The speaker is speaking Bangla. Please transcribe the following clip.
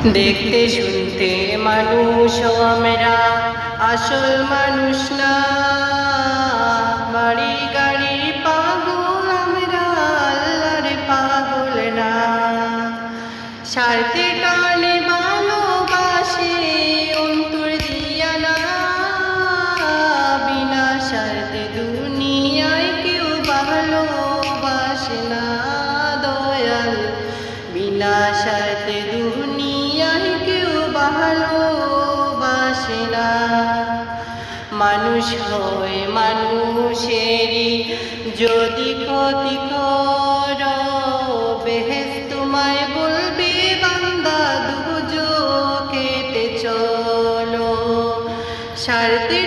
দেখতে শুনতে মানুষ আমরা, আসল মানুষ না। বাড়ি গাড়ির পাগল আমরা, আল্লাহর পাগল না। স্বার্থে টানে ভালোবাসে অন্তর দিয়া না। বিনা স্বার্থে দুনিয়ায় কেউ ভালোবাসে না দয়াল। বিনা স্বার্থে দুনিয়ায় কেউ ভালোবাসে না। মানুষ হয় মানুষেরই যদি ক্ষতি করো, বেহেশত তোমায় বলবে বান্দা দুজকেতে চলো। স্বার্থে